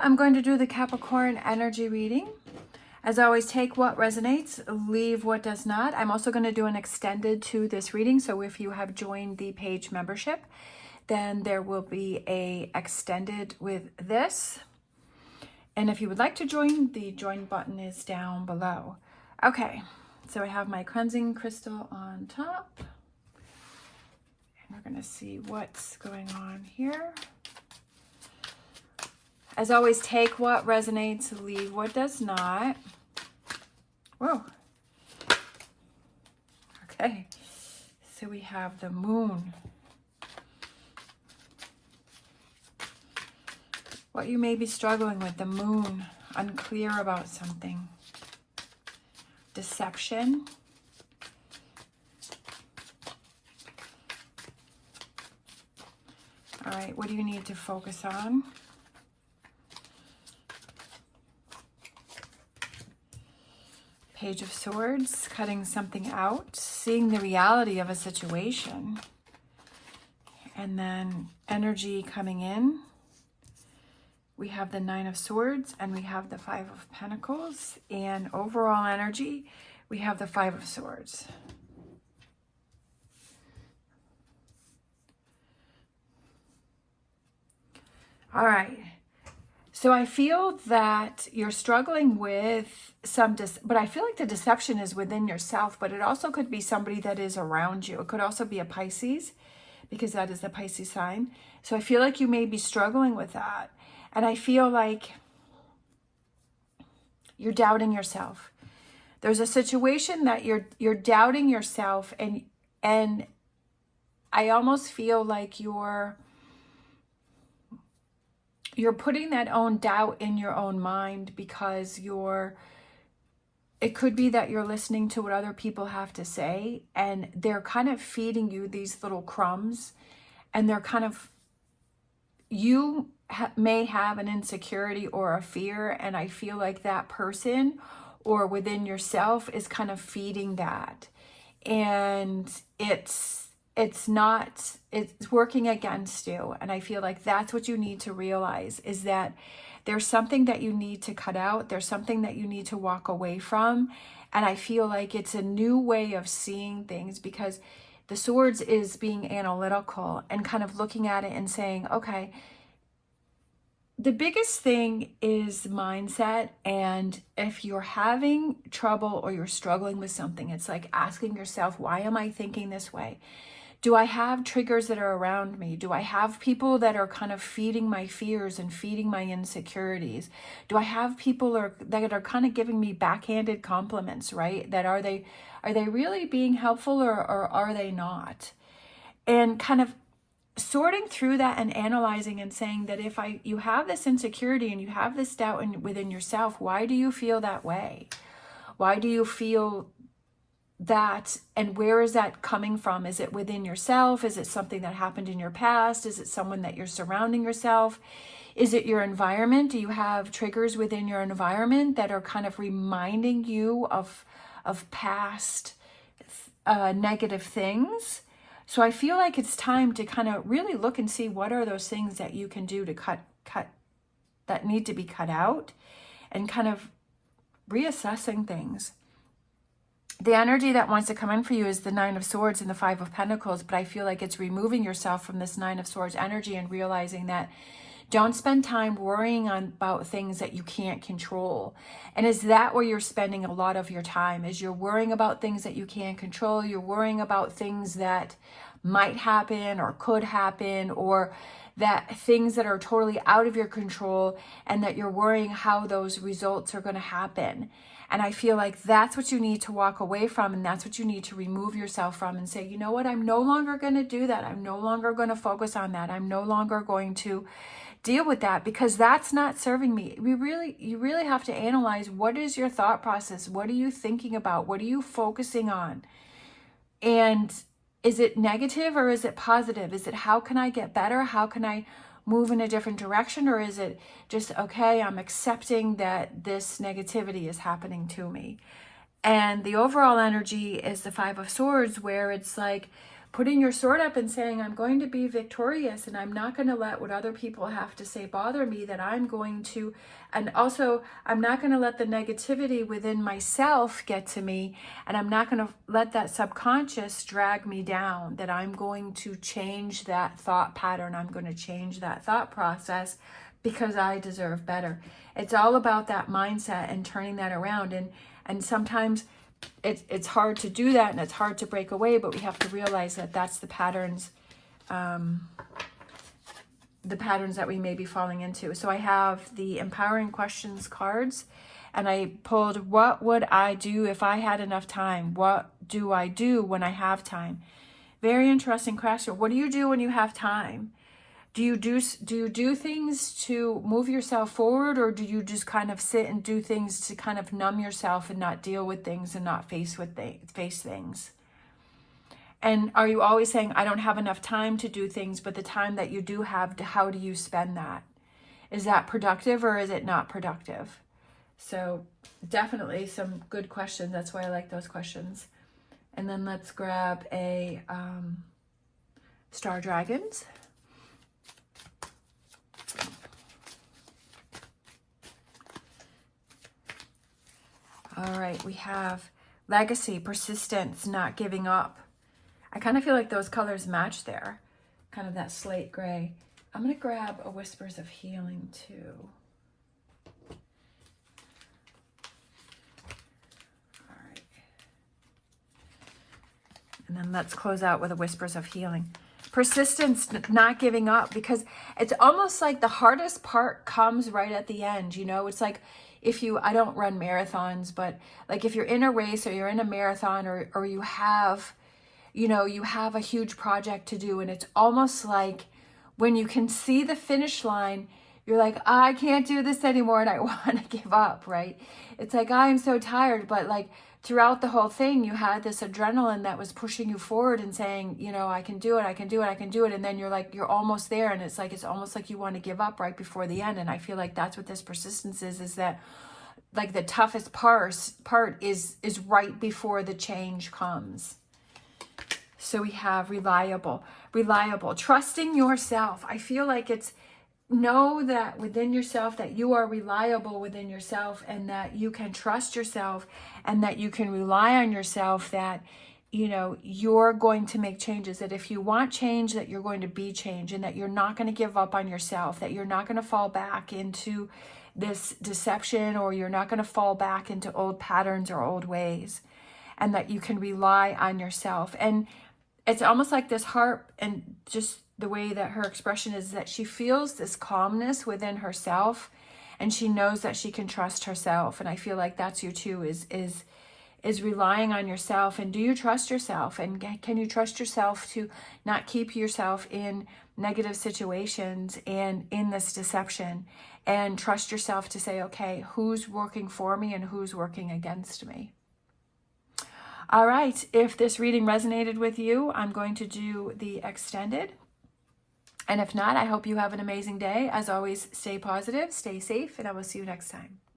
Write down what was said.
I'm going to do the Capricorn energy reading. As always, take what resonates, leave what does not. I'm also going to do an extended to this reading. So if you have joined the page membership, then there will be a extended with this. And if you would like to join, the join button is down below. Okay, so I have my cleansing crystal on top. And we're going to see what's going on here. As always, take what resonates, leave what does not. Whoa. Okay, so we have the moon. What you may be struggling with, the moon, unclear about something. Deception. All right, what do you need to focus on? Page of Swords, cutting something out, seeing the reality of a situation. And then energy coming in. We have the Nine of Swords and we have the Five of Pentacles. And overall energy, we have the Five of Swords. All right. So I feel that you're struggling with some, but I feel like the deception is within yourself, but it also could be somebody that is around you. It could also be a Pisces, because that is the Pisces sign. So I feel like you may be struggling with that. And I feel like you're doubting yourself. There's a situation that you're doubting yourself, and I almost feel like you're putting that own doubt in your own mind, because it could be that you're listening to what other people have to say, and they're kind of feeding you these little crumbs, and they're kind of, you may have an insecurity or a fear, and I feel like that person or within yourself is kind of feeding that, and it's working against you. And I feel like that's what you need to realize, is that there's something that you need to cut out. There's something that you need to walk away from. And I feel like it's a new way of seeing things, because the Swords is being analytical and kind of looking at it and saying, okay, the biggest thing is mindset. And if you're having trouble or you're struggling with something, it's like asking yourself, why am I thinking this way? Do I have triggers that are around me? Do I have people that are kind of feeding my fears and feeding my insecurities? Do I have people that are kind of giving me backhanded compliments, right? That are they really being helpful, or are they not? And kind of sorting through that and analyzing and saying that if you have this insecurity and you have this doubt within yourself, why do you feel that way? Why do you feel that, and where is that coming from? Is it within yourself? Is it something that happened in your past? Is it someone that you're surrounding yourself? Is it your environment? Do you have triggers within your environment that are kind of reminding you of past negative things? So I feel like it's time to kind of really look and see what are those things that you can do to cut that need to be cut out, and kind of reassessing things. The energy that wants to come in for you is the Nine of Swords and the Five of Pentacles, but I feel like it's removing yourself from this Nine of Swords energy and realizing that don't spend time worrying about things that you can't control. And is that where you're spending a lot of your time? Is you're worrying about things that you can't control? You're worrying about things that might happen or could happen, or that things that are totally out of your control, and that you're worrying how those results are going to happen. And I feel like that's what you need to walk away from, and that's what you need to remove yourself from, and say, you know what, I'm no longer going to do that. I'm no longer going to focus on that. I'm no longer going to deal with that, because that's not serving me. You really have to analyze, what is your thought process? What are you thinking about? What are you focusing on? And is it negative or is it positive? Is it, how can I get better? How can I move in a different direction? Or is it just, okay, I'm accepting that this negativity is happening to me? And the overall energy is the Five of Swords, where it's like putting your sword up and saying, I'm going to be victorious, and I'm not going to let what other people have to say bother me, that I'm going to, and also I'm not going to let the negativity within myself get to me, and I'm not going to let that subconscious drag me down, that I'm going to change that thought pattern. I'm going to change that thought process because I deserve better. It's all about that mindset and turning that around. And sometimes it's hard to do that, and it's hard to break away, but we have to realize that that's the patterns that we may be falling into. So I have the empowering questions cards, and I pulled, what would I do if I had enough time? What do I do when I have time? Very interesting question. What do you do when you have time? Do you do things to move yourself forward, or do you just kind of sit and do things to kind of numb yourself and not deal with things and not face things? And are you always saying, I don't have enough time to do things, but the time that you do have, how do you spend that? Is that productive or is it not productive? So definitely some good questions. That's why I like those questions. And then let's grab a Star Dragons. All right, we have legacy, persistence, not giving up. I kind of feel like those colors match there, kind of that slate gray. I'm going to grab a whispers of healing too. All right. And then let's close out with a whispers of healing. Persistence, not giving up, because it's almost like the hardest part comes right at the end. You know, it's like, I don't run marathons, but like if you're in a race or you're in a marathon, or you have, you have a huge project to do, and it's almost like when you can see the finish line, you're like, I can't do this anymore and I want to give up, right? It's like, I'm so tired, but like throughout the whole thing, you had this adrenaline that was pushing you forward and saying, I can do it, I can do it, I can do it. And then you're like, you're almost there. And it's almost like you want to give up right before the end. And I feel like that's what this persistence is that like the toughest part is right before the change comes. So we have reliable, trusting yourself. I feel like it's know that within yourself that you are reliable within yourself, and that you can trust yourself, and that you can rely on yourself, that you're going to make changes, that if you want change, that you're going to be change, and that you're not going to give up on yourself, that you're not going to fall back into this deception, or you're not going to fall back into old patterns or old ways, and that you can rely on yourself. And it's almost like this harp, and just the way that her expression is, that she feels this calmness within herself, and she knows that she can trust herself. And I feel like that's you too, is relying on yourself. And do you trust yourself? And can you trust yourself to not keep yourself in negative situations and in this deception, and trust yourself to say, okay, who's working for me and who's working against me? All right, if this reading resonated with you, I'm going to do the extended. And if not, I hope you have an amazing day. As always, stay positive, stay safe, and I will see you next time.